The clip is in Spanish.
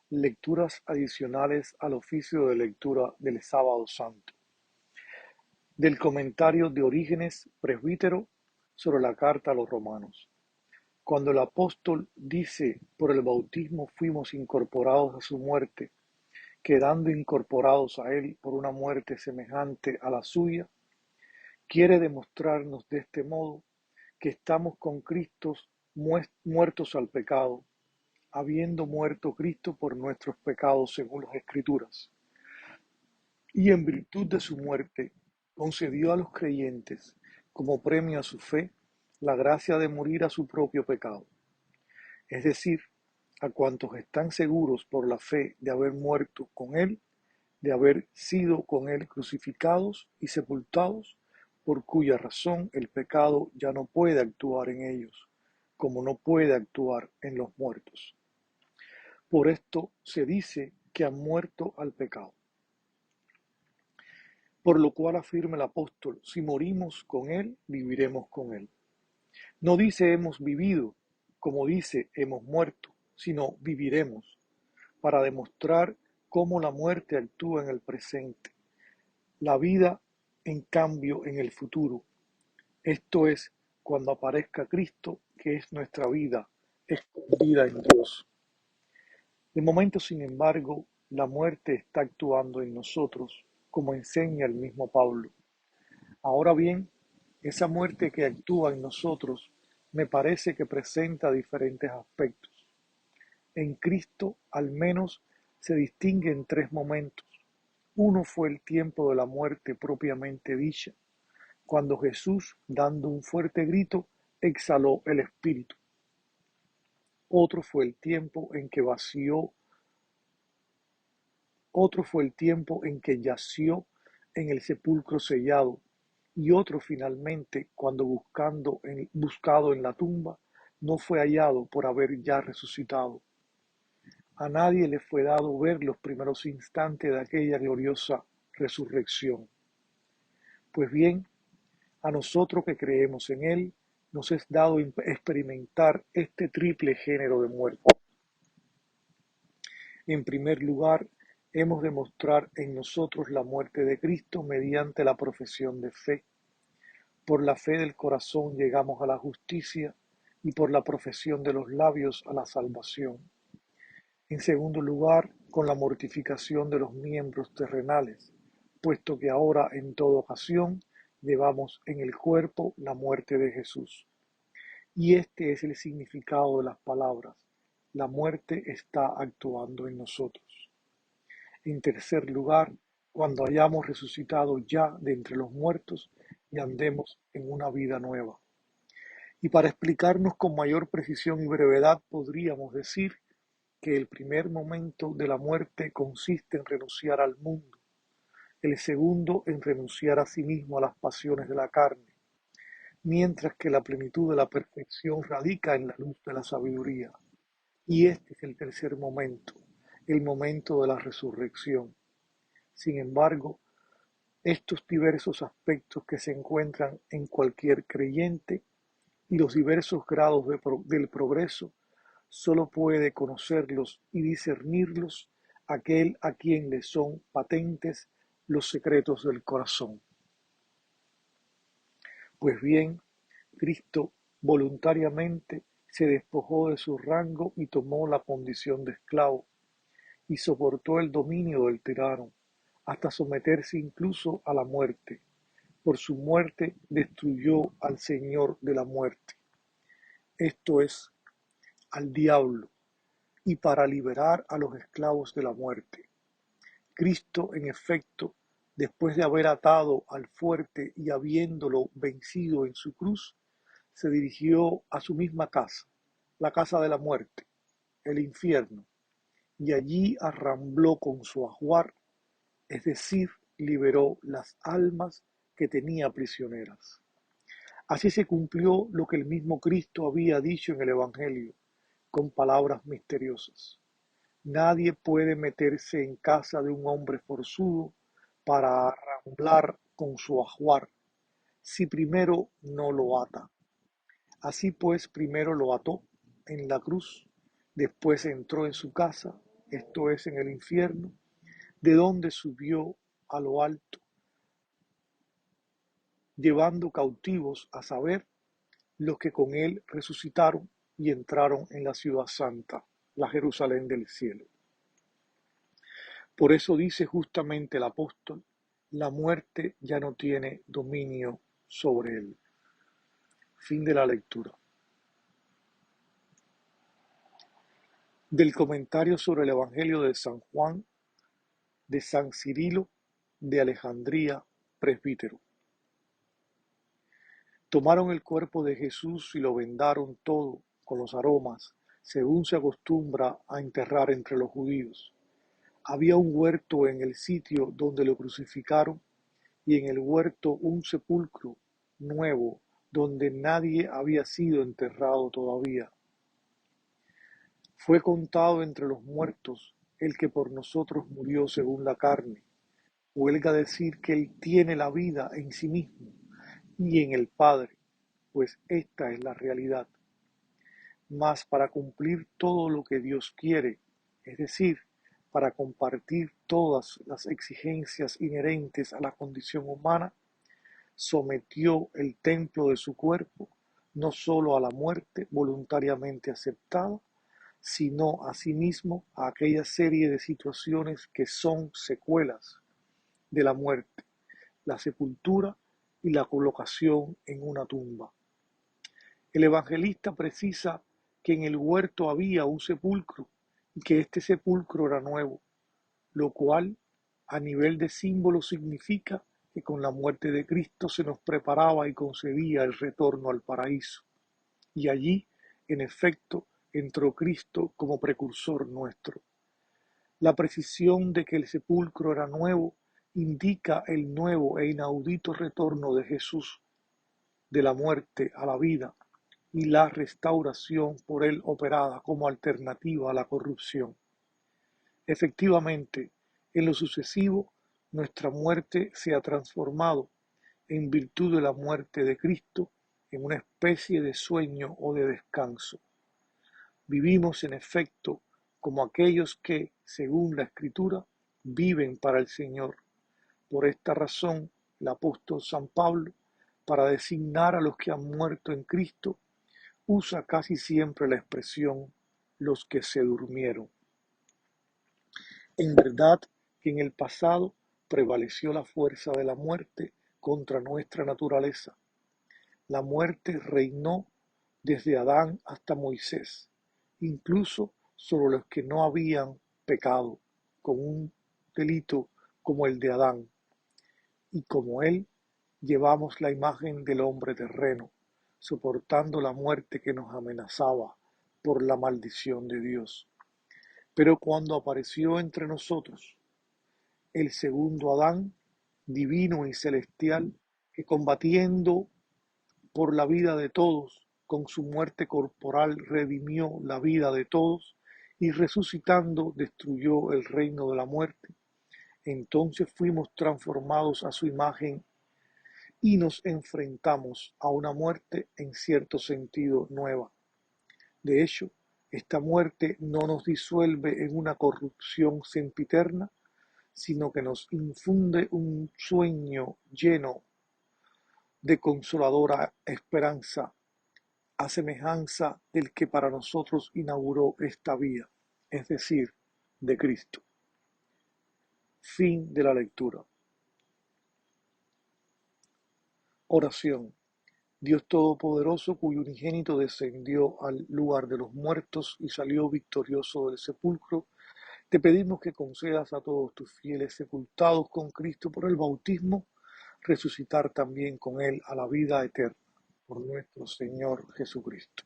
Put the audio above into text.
Lecturas adicionales al oficio de lectura del Sábado Santo. Del comentario de Orígenes, presbítero, sobre la carta a los romanos. Cuando el apóstol dice, por el bautismo fuimos incorporados a su muerte, quedando incorporados a él por una muerte semejante a la suya, quiere demostrarnos de este modo que estamos con Cristo muertos al pecado, habiendo muerto Cristo por nuestros pecados según las Escrituras, y en virtud de su muerte concedió a los creyentes, como premio a su fe, la gracia de morir a su propio pecado, es decir, a cuantos están seguros por la fe de haber muerto con él, de haber sido con él crucificados y sepultados, por cuya razón el pecado ya no puede actuar en ellos, como no puede actuar en los muertos. Por esto se dice que han muerto al pecado. Por lo cual afirma el apóstol, si morimos con él, viviremos con él. No dice hemos vivido, como dice hemos muerto, sino viviremos, para demostrar cómo la muerte actúa en el presente, la vida en cambio en el futuro. Esto es, cuando aparezca Cristo, que es nuestra vida, escondida en Dios. De momento, sin embargo, la muerte está actuando en nosotros, como enseña el mismo Pablo. Ahora bien, esa muerte que actúa en nosotros me parece que presenta diferentes aspectos. En Cristo, al menos, se distinguen tres momentos. Uno fue el tiempo de la muerte propiamente dicha, cuando Jesús, dando un fuerte grito, exhaló el espíritu. Otro fue el tiempo en que yació en el sepulcro sellado, y otro finalmente cuando buscado en la tumba, no fue hallado por haber ya resucitado. A nadie le fue dado ver los primeros instantes de aquella gloriosa resurrección. Pues bien, a nosotros que creemos en él, nos es dado experimentar este triple género de muerte. En primer lugar, hemos de mostrar en nosotros la muerte de Cristo mediante la profesión de fe. Por la fe del corazón llegamos a la justicia y por la profesión de los labios a la salvación. En segundo lugar, con la mortificación de los miembros terrenales, puesto que ahora en toda ocasión llevamos en el cuerpo la muerte de Jesús. Y este es el significado de las palabras: la muerte está actuando en nosotros. En tercer lugar, cuando hayamos resucitado ya de entre los muertos y andemos en una vida nueva. Y para explicarnos con mayor precisión y brevedad, podríamos decir que el primer momento de la muerte consiste en renunciar al mundo, el segundo en renunciar a sí mismo a las pasiones de la carne, mientras que la plenitud de la perfección radica en la luz de la sabiduría. Y este es el tercer momento, el momento de la resurrección. Sin embargo, estos diversos aspectos que se encuentran en cualquier creyente y los diversos grados del progreso, solo puede conocerlos y discernirlos aquel a quien le son patentes los secretos del corazón. Pues bien, Cristo voluntariamente se despojó de su rango y tomó la condición de esclavo, y soportó el dominio del tirano, hasta someterse incluso a la muerte. Por su muerte destruyó al Señor de la muerte, esto es, al diablo, y para liberar a los esclavos de la muerte. Cristo, en efecto, después de haber atado al fuerte y habiéndolo vencido en su cruz, se dirigió a su misma casa, la casa de la muerte, el infierno, y allí arrambló con su ajuar, es decir, liberó las almas que tenía prisioneras. Así se cumplió lo que el mismo Cristo había dicho en el Evangelio, con palabras misteriosas. Nadie puede meterse en casa de un hombre forzudo para arramblar con su ajuar, si primero no lo ata. Así pues, primero lo ató en la cruz, después entró en su casa esto es en el infierno, de donde subió a lo alto, llevando cautivos, a saber, los que con él resucitaron y entraron en la ciudad santa, la Jerusalén del cielo. Por eso dice justamente el apóstol, la muerte ya no tiene dominio sobre él. Fin de la lectura. Del comentario sobre el Evangelio de San Juan, de San Cirilo de Alejandría, presbítero. Tomaron el cuerpo de Jesús y lo vendaron todo con los aromas, según se acostumbra a enterrar entre los judíos. Había un huerto en el sitio donde lo crucificaron y en el huerto un sepulcro nuevo donde nadie había sido enterrado todavía. Fue contado entre los muertos el que por nosotros murió según la carne. Huelga decir que Él tiene la vida en sí mismo y en el Padre, pues esta es la realidad. Mas para cumplir todo lo que Dios quiere, es decir, para compartir todas las exigencias inherentes a la condición humana, sometió el templo de su cuerpo no sólo a la muerte voluntariamente aceptada, sino asimismo a aquella serie de situaciones que son secuelas de la muerte, la sepultura y la colocación en una tumba. El evangelista precisa que en el huerto había un sepulcro y que este sepulcro era nuevo, lo cual a nivel de símbolo significa que con la muerte de Cristo se nos preparaba y concedía el retorno al paraíso. Y allí, en efecto, entró Cristo como precursor nuestro. La precisión de que el sepulcro era nuevo indica el nuevo e inaudito retorno de Jesús de la muerte a la vida y la restauración por él operada como alternativa a la corrupción. Efectivamente, en lo sucesivo, nuestra muerte se ha transformado, en virtud de la muerte de Cristo, en una especie de sueño o de descanso. Vivimos, en efecto, como aquellos que, según la Escritura, viven para el Señor. Por esta razón, el apóstol San Pablo, para designar a los que han muerto en Cristo, usa casi siempre la expresión los que se durmieron. En verdad que en el pasado prevaleció la fuerza de la muerte contra nuestra naturaleza. La muerte reinó desde Adán hasta Moisés, incluso sobre los que no habían pecado con un delito como el de Adán. Y como él, llevamos la imagen del hombre terreno, soportando la muerte que nos amenazaba por la maldición de Dios. Pero cuando apareció entre nosotros el segundo Adán, divino y celestial, que combatiendo por la vida de todos, con su muerte corporal redimió la vida de todos y resucitando destruyó el reino de la muerte, entonces fuimos transformados a su imagen y nos enfrentamos a una muerte en cierto sentido nueva. De hecho, esta muerte no nos disuelve en una corrupción sempiterna, sino que nos infunde un sueño lleno de consoladora esperanza, a semejanza del que para nosotros inauguró esta vía, es decir, de Cristo. Fin de la lectura. Oración. Dios Todopoderoso, cuyo unigénito descendió al lugar de los muertos y salió victorioso del sepulcro, te pedimos que concedas a todos tus fieles sepultados con Cristo por el bautismo, resucitar también con Él a la vida eterna, por nuestro Señor Jesucristo.